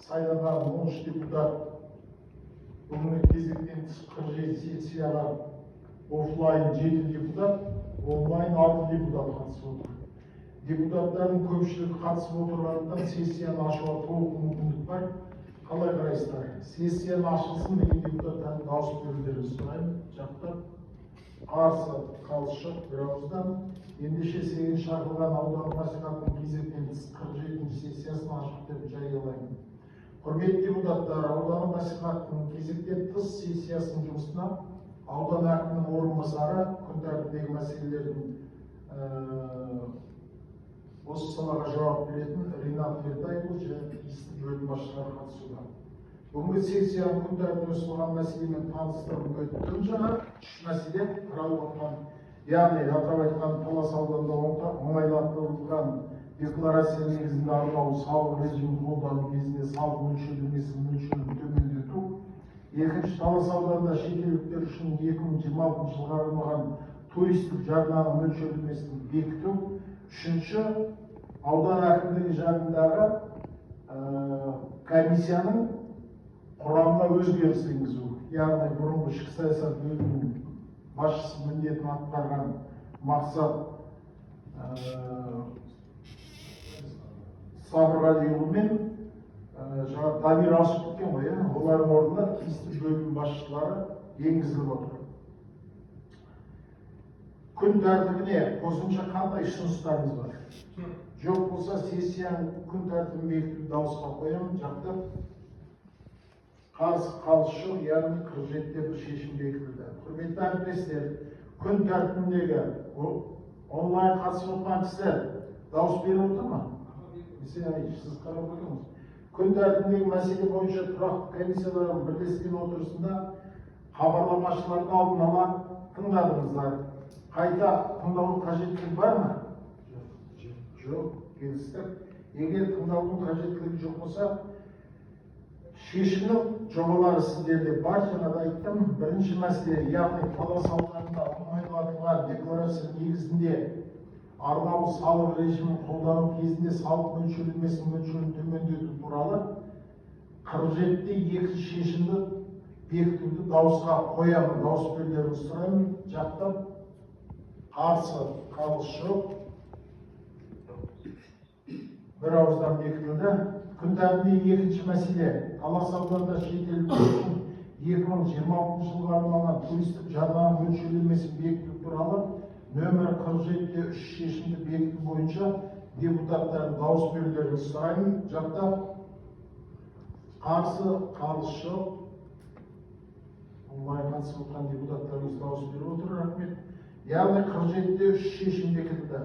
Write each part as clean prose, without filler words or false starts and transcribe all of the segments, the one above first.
сайланған 13 депутат бүгінгі кезектен тыс 47 сессияға офлайн 7 депутат, онлайн 6 депутат қатысып отыр. Депутаттардың көпшілігі қатысып отырғандықтан сессияны ашуға толық мүмкіндік бар. Қалай қарайсыздар? Сессияны ашылсын деген депутаттардың дауыс берулерін сұраймын. Жақтап, қарсы, қалыс жоқ, бірауыздан. Ендеше сегізінші шақырылған аудандық мәслихаттың кезектен тыс 47-ші сессиясын ашық деп жариялаймын. Құрметті депутаттар, аудандық мәслихаттың кезектен тыс сессиясының жұмысына аудан әкімінің орынбасары күн тәртібіндегі мәселелердің осы салаға жауап беретін Ринат Ертайұлы және тиісті бөлім басшылары қатысуда. Бүгінгі сессияның күн тәртібіне ұсынылған мәселемен таныстырып өткен жаңа үш мәселе қаралып отқан, яғни атап айтқан Талас ауданында оңайлатылған декларация негізінде арнаулы салық режимін қолдану кезінде салық мөлшерлемесінің мөлшерін төмендету. Екінші, Талас ауданында шетелдіктер үшін 2026 жылға арналған туристік жарнаның мөлшерлемесін бекіту. Үшінші, аудан әкімдігі жанындағы комиссияның құрамына өзгеріс енгізу. Яғни бұрынғы ішкі саясат бөлімінің басшысы міндетін атқарған Мақсат Сабырғалиұлы мен Дамир ауысып кеткен ғой, олардың орнына тиісті бөлім басшылары енгізіліп отыр. Күн тәртібіне қосымша қандай ұсыныстарыңыз бар? Жоқ болса сессияның күн тәртібін бекітуді дауысқа қоямын. Жақтап, қарсы, қалыс жоқ, яғни 47-те бір шешім бекітілді. Құрметті әріптестер, күн тәртібіндегі онлайн қатысып отқан кісілер дауыс беріп отыр ма? Сіз қарап отырмыз. Күн тәртібіндегі мәселе бойынша тұрақты комиссиялардың бірлескен отырысында хабарламашыларды алдын ала тыңдадыңыздар. Қайта тыңдаудың қажеттілігі бар ма? Жоқ, келістік. Егер тыңдаудың қажеттілігі жоқ болса, шешімнің жобалары сіздерде бар. Жаңада айттым, бірінші мәселе, яғни Талас ауданында оңайлатылған декларация негізінде арнаулы салық режимін қолдану кезінде салық мөлшерлемесінің мөлшерін төмендету туралы 47-те екінші шешімді бекітуді дауысқа қоямын. Дауыс берулеріңізді сұраймын. Жақтап, қарсы, қалыс жоқ, бір ауыздан бекітілді. Күн тәртібіндегі екінші мәселе, Талас ауданында шетелдіктер үшін 2026 жылға арналған туристік жарнаның мөлшерлемесін бекіту туралы нөмірі 47-те 3 шешімді бекіту бойынша депутаттардың дауыс берулеріңізді сұраймын. Жақтап, қарсы, қалыс жоқ, онлайн қатысып отқан депутаттарымыз дауыс беріп отыр. Рахмет. Яғни 47-те 3 шешім бекітілді.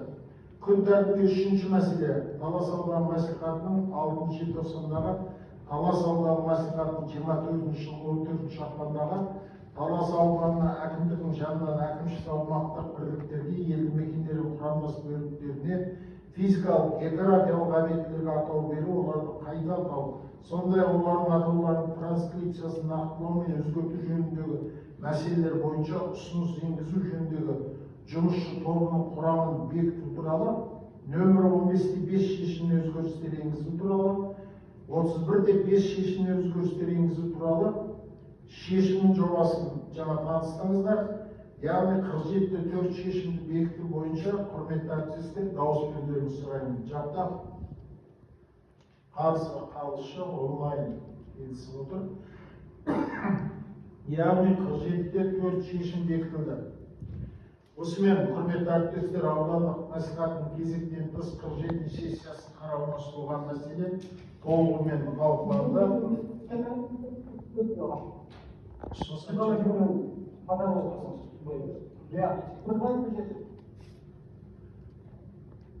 Күн тәртібіндегі үшінші мәселе, Талас ауданы мәслихатының 6-шы желтоқсандағы Талас ауданы мәслихатының 24-ші жылғы 14-ші ақпандағы Талас ауданына әкімдіктің жанынан әкімшілік аумақтық бірліктерге, елді мекендердің құрамдас бөліктеріне физикалық, географиялық объектілерге атау беру, оларды қайта атау, сондай-ақ олардың атауларының транскрипциясын нақтылау мен өзгерту жөніндегі мәселелер бойынша ұсыныс енгізу жөніндегі жұмысшы тобының құрамын бекіту туралы, нөмірі 15-те 5 шешіміне өзгерістер енгізу туралы, 31-де 5 шешіміне өзгерістер енгізу туралы шешімнің жобасын жаңа таныстыңыздар. Яғни 47-те 4 шешімді бекіту бойынша құрметті әріптестер дауыс берулеріңізді сұраймын. Жақтап, қарсы, қалыс жоқ, онлайн келісіп отыр. Яғни 47-те 4 шешім бекітілді. Осымен құрметті әріптестер, аудандық мәслихаттың кезектен тыс 47-ші сессиясын қарауына ұсынылған мәселе толығымен талқыланды.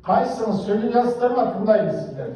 Қайсыңыз сөйлей жатсыздар ма, тыңдаймыз сіздер?